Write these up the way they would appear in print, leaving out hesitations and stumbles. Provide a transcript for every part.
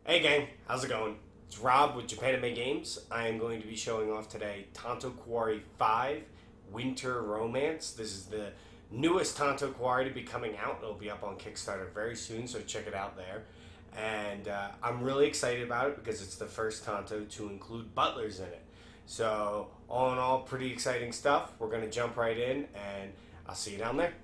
Hey gang, how's it going? It's Rob with Japanime Games. I am going to be showing off today Tanto Cuore 5 Winter Romance. This is the newest Tanto Cuore to be coming out. It'll be up on Kickstarter very soon, so check it out there. And I'm really excited about it because it's the first Tanto to include butlers in it. So all in all, pretty exciting stuff. We're going to jump right in and I'll see you down there.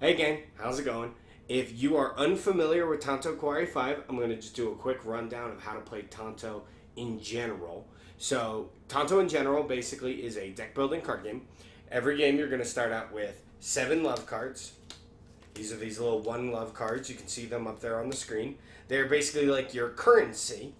Hey gang, how's it going? If you are unfamiliar with Tanto Cuore 5, I'm going to just do a quick rundown of how to play Tanto in general. So, Tanto in general basically is a deck building card game. Every game you're going to start out with 7 love cards. These are these little 1 love cards. You can see them up there on the screen. They're basically like your currency.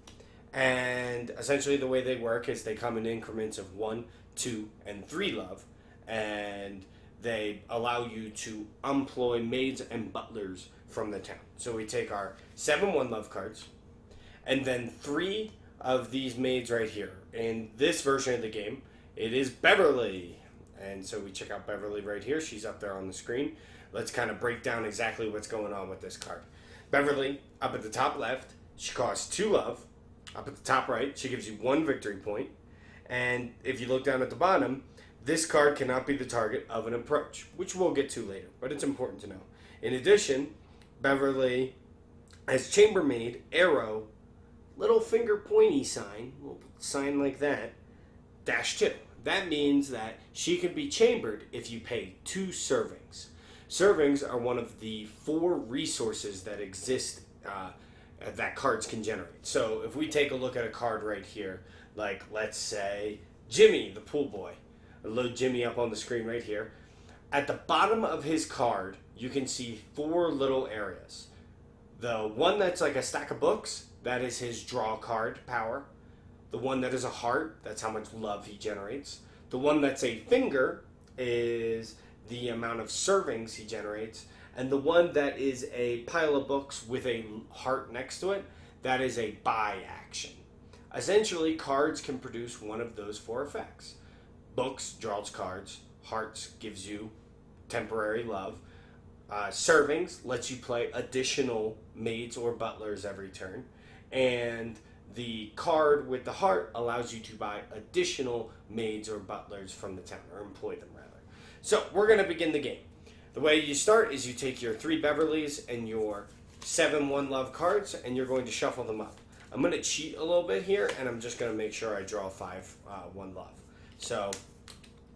And essentially the way they work is they come in increments of 1, 2, and 3 love. And they allow you to employ maids and butlers from the town. So we take our 7 1 love cards, and then 3 of these maids right here. In this version of the game, it is Beverly. And so we check out Beverly right here. She's up there on the screen. Let's kind of break down exactly what's going on with this card. Beverly, up at the top left, she costs 2 love. Up at the top right, she gives you 1 victory point. And if you look down at the bottom, this card cannot be the target of an approach, which we'll get to later, but it's important to know. In addition, Beverly has chambermaid, arrow, little finger pointy sign, little sign like that, -2. That means that she can be chambered if you pay 2 servings. Servings are one of the 4 resources that exist that cards can generate. So if we take a look at a card right here, like let's say Jimmy, the pool boy. I'll load Jimmy up on the screen right here. At the bottom of his card, you can see 4 little areas. The one that's like a stack of books, that is his draw card power. The one that is a heart, that's how much love he generates. The one that's a finger is the amount of servings he generates. And the one that is a pile of books with a heart next to it, that is a buy action. Essentially, cards can produce one of those 4 effects. Books draws cards. Hearts gives you temporary love. Servings lets you play additional maids or butlers every turn. And the card with the heart allows you to buy additional maids or butlers from the town, or employ them rather. So we're going to begin the game. The way you start is you take your 3 Beverlys and your 7 1 love cards, and you're going to shuffle them up. I'm going to cheat a little bit here, and I'm just going to make sure I draw 5 1 love. So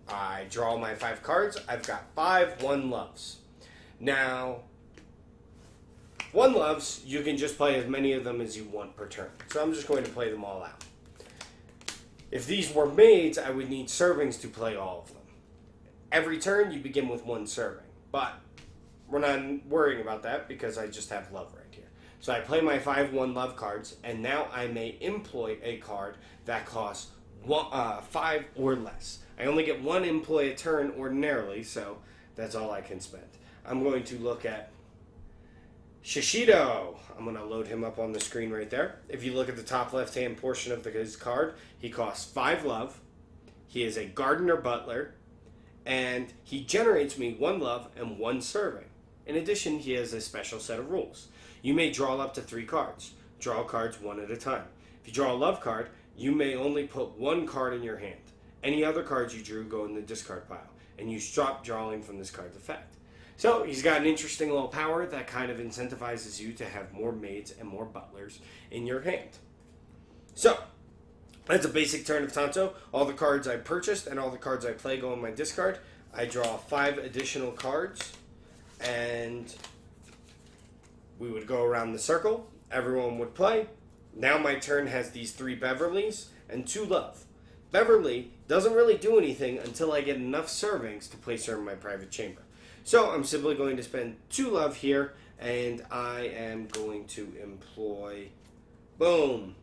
I draw my 5 cards. I've got 5 1 loves. Now, 1 loves, you can just play as many of them as you want per turn. So I'm just going to play them all out. If these were maids, I would need servings to play all of them. Every turn, you begin with 1 serving. But we're not worrying about that because I just have love right here. So I play my 5 1 love cards, and now I may employ a card that costs 5 or less. I only get 1 employ a turn ordinarily, so that's all I can spend. I'm going to look at Shishido. I'm going to load him up on the screen right there. If you look at the top left-hand portion of his card, he costs 5 love. He is a gardener butler, and he generates me 1 love and 1 serving. In addition, he has a special set of rules. You may draw up to 3 cards. Draw cards 1 at a time. If you draw a love card, you may only put 1 card in your hand. Any other cards you drew go in the discard pile, and you stop drawing from this card's effect. So he's got an interesting little power that kind of incentivizes you to have more maids and more butlers in your hand. So that's a basic turn of Tanto. All the cards I purchased and all the cards I play go in my discard. I draw 5 additional cards, and we would go around the circle. Everyone would play. Now my turn has these 3 Beverlys and 2 love. Beverly doesn't really do anything until I get enough servings to place her in my private chamber. So I'm simply going to spend 2 love here, and I am going to employ, boom,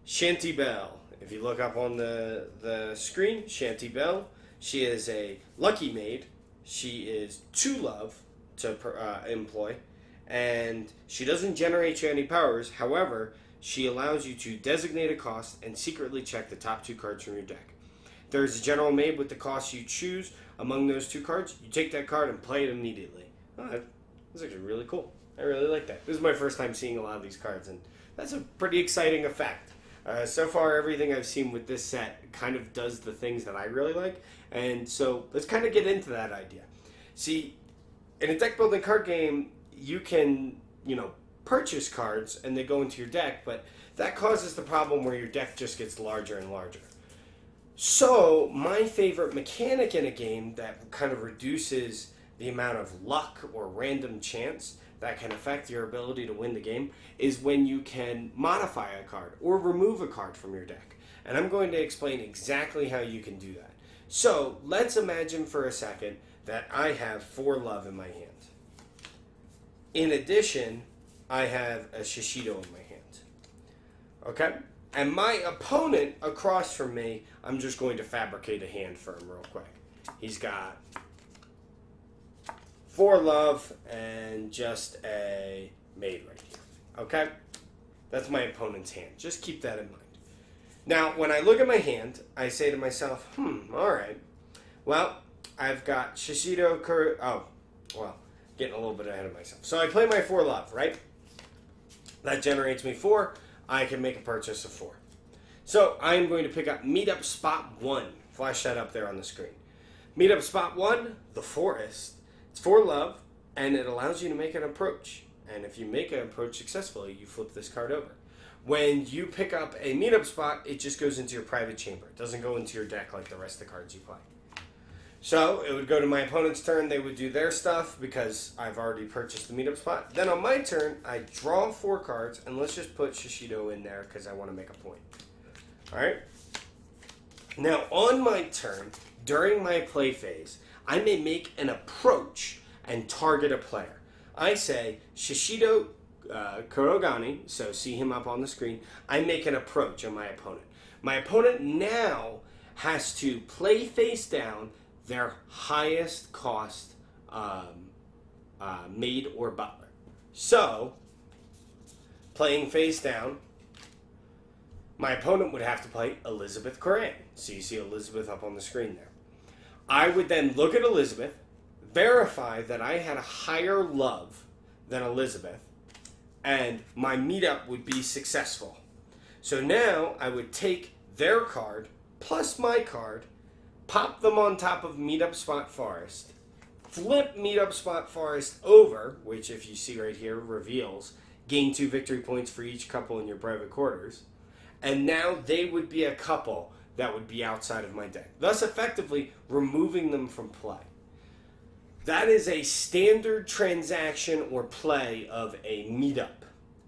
Shanty Belle. If you look up on the screen, Shanty Belle, she is a lucky maid. She is 2 love to employ, and she doesn't generate you any powers. However, she allows you to designate a cost and secretly check the top 2 cards from your deck. There's a general maid with the cost you choose among those 2 cards. You take that card and play it immediately. Oh, that's actually really cool. I really like that. This is my first time seeing a lot of these cards, and That's a pretty exciting effect. So far, everything I've seen with this set kind of does the things that I really like, and so let's kind of get into that idea. See, in a deck building card game, you can, purchase cards and they go into your deck, but that causes the problem where your deck just gets larger and larger. So, my favorite mechanic in a game that kind of reduces the amount of luck or random chance that can affect your ability to win the game is when you can modify a card or remove a card from your deck. And I'm going to explain exactly how you can do that. So, let's imagine for a second that I have 4 love in my hand. In addition, I have a Shishido in my hand. Okay? And my opponent across from me, I'm just going to fabricate a hand for him real quick. He's got 4 love and just a maid right here. Okay? That's my opponent's hand. Just keep that in mind. Now, when I look at my hand, I say to myself, alright. Well, I've got Shishido, getting a little bit ahead of myself. So I play my 4 love, right? That generates me 4. I can make a purchase of 4. So I'm going to pick up Meetup Spot 1. Flash that up there on the screen. Meetup Spot 1, the forest. It's 4 love, and it allows you to make an approach. And if you make an approach successfully, you flip this card over. When you pick up a meetup spot, it just goes into your private chamber. It doesn't go into your deck like the rest of the cards you play. So it would go to my opponent's turn. They would do their stuff because I've already purchased the meetup spot. Then on my turn, I draw 4 cards, and let's just put Shishido in there because I want to make a point. All right? Now, on my turn, during my play phase, I may make an approach and target a player. I say, Shishido Kurogane, so see him up on the screen. I make an approach on my opponent. My opponent now has to play face down their highest cost maid or butler. So, playing face down, my opponent would have to play Elizabeth Coran. So you see Elizabeth up on the screen there. I would then look at Elizabeth, verify that I had a higher love than Elizabeth, and my meetup would be successful. So now I would take their card plus my card, pop them on top of Meetup Spot Forest, flip Meetup Spot Forest over, which if you see right here reveals, gain 2 victory points for each couple in your private quarters, and now they would be a couple that would be outside of my deck, thus effectively removing them from play. That is a standard transaction or play of a meetup.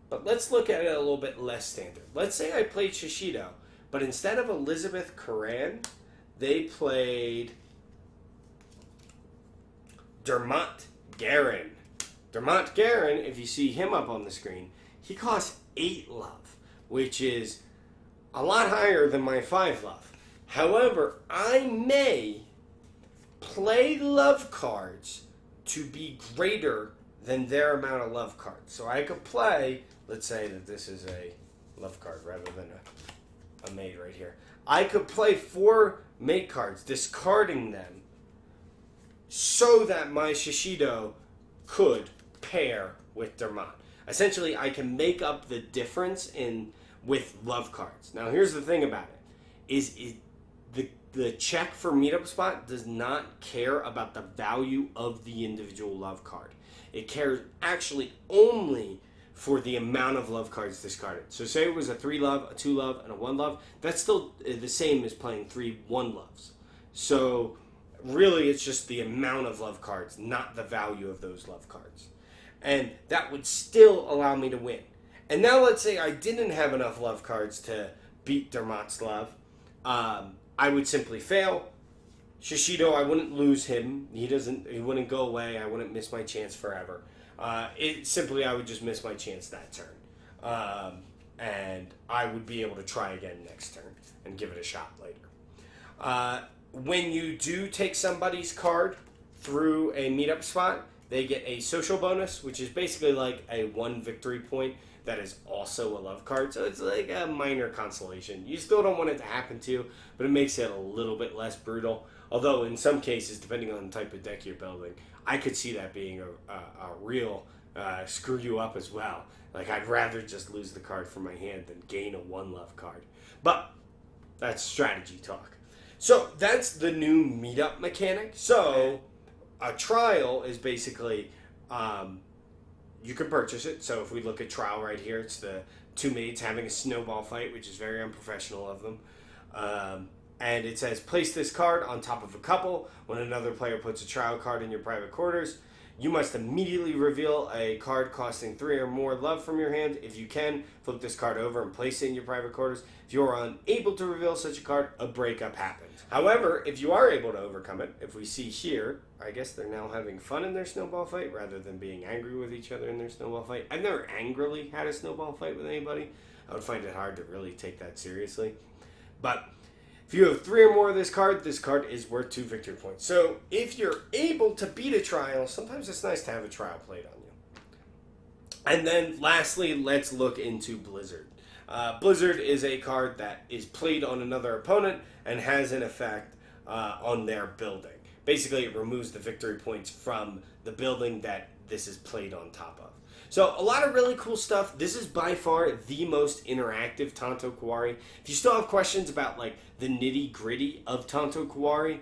But let's look at it a little bit less standard. Let's say I played Shishido, but instead of Elizabeth Coran, they played Dermot Guerin. Dermot Guerin, if you see him up on the screen, he costs 8 love, which is a lot higher than my 5 love. However, I may play love cards to be greater than their amount of love cards. So I could play, let's say that this is a love card rather than a maid right here. I could play 4 maid cards, discarding them, so that my Shishido could pair with Dermot. Essentially, I can make up the difference with love cards. Now, here's the thing about it. The check for Meetup Spot does not care about the value of the individual love card. It cares actually only for the amount of love cards discarded. So say it was a 3 love, a 2 love, and a 1 love. That's still the same as playing 3 1 loves. So really it's just the amount of love cards, not the value of those love cards. And that would still allow me to win. And now let's say I didn't have enough love cards to beat Dermot's love. I would simply fail. Shishido, I wouldn't lose him. He wouldn't go away. I wouldn't miss my chance forever. I would just miss my chance that turn. And I would be able to try again next turn and give it a shot later. When you do take somebody's card through a meetup spot, they get a social bonus, which is basically like a 1 victory point that is also a love card. So it's like a minor consolation. You still don't want it to happen to you, but it makes it a little bit less brutal. Although in some cases, depending on the type of deck you're building, I could see that being a real screw you up as well. Like, I'd rather just lose the card from my hand than gain a one love card. But that's strategy talk. So that's the new meetup mechanic. So a trial is basically you can purchase it. So if we look at trial right here, it's the two maids having a snowball fight, which is very unprofessional of them. And it says, place this card on top of a couple. When another player puts a trial card in your private quarters, you must immediately reveal a card costing 3 or more love from your hand. If you can, flip this card over and place it in your private quarters. If you are unable to reveal such a card, a breakup happens. However, if you are able to overcome it, if we see here, I guess they're now having fun in their snowball fight rather than being angry with each other in their snowball fight. I've never angrily had a snowball fight with anybody. I would find it hard to really take that seriously. But if you have 3 or more of this card is worth 2 victory points. So if you're able to beat a trial, sometimes it's nice to have a trial played on you. And then lastly, let's look into Blizzard. Blizzard is a card that is played on another opponent and has an effect on their building. Basically, it removes the victory points from the building that this is played on top of. So a lot of really cool stuff. This is by far the most interactive Tanto Cuore. If you still have questions about like the nitty gritty of Tanto Cuore,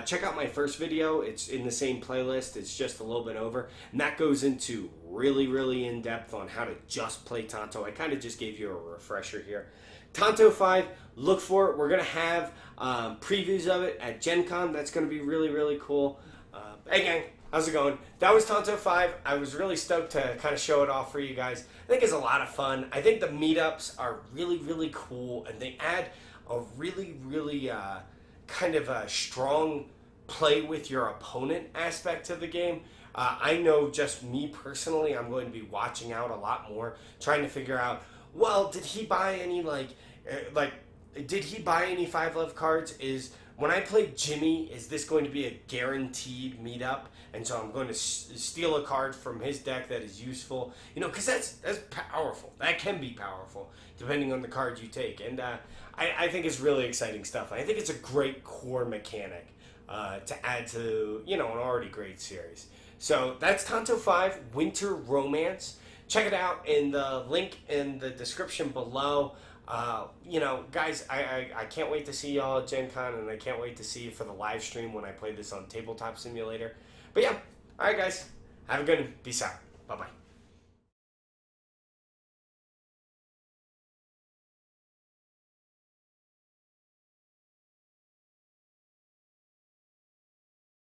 check out my first video. It's in the same playlist. It's just a little bit over. And that goes into really, really in depth on how to just play Tanto. I kind of just gave you a refresher here. Tanto 5, look for it. We're going to have previews of it at Gen Con. That's going to be really, really cool. Hey gang, how's it going? That was Tanto 5. I was really stoked to kind of show it off for you guys. I think it's a lot of fun. I think the meetups are really, really cool, and they add a really, really kind of a strong play with your opponent aspect to the game. I know just me personally, I'm going to be watching out a lot more, trying to figure out, well, did he buy any did he buy any 5 love cards? When I play Jimmy, is this going to be a guaranteed meetup? And so I'm going to steal a card from his deck that is useful. You know, because that's powerful. That can be powerful, depending on the card you take. And I think it's really exciting stuff. I think it's a great core mechanic to add to, you know, an already great series. So that's Tanto 5, Winter Romance. Check it out in the link in the description below. You know, guys, I can't wait to see y'all at Gen Con, and I can't wait to see you for the live stream when I play this on Tabletop Simulator. But yeah, alright guys, have a good one. Peace out. Bye-bye.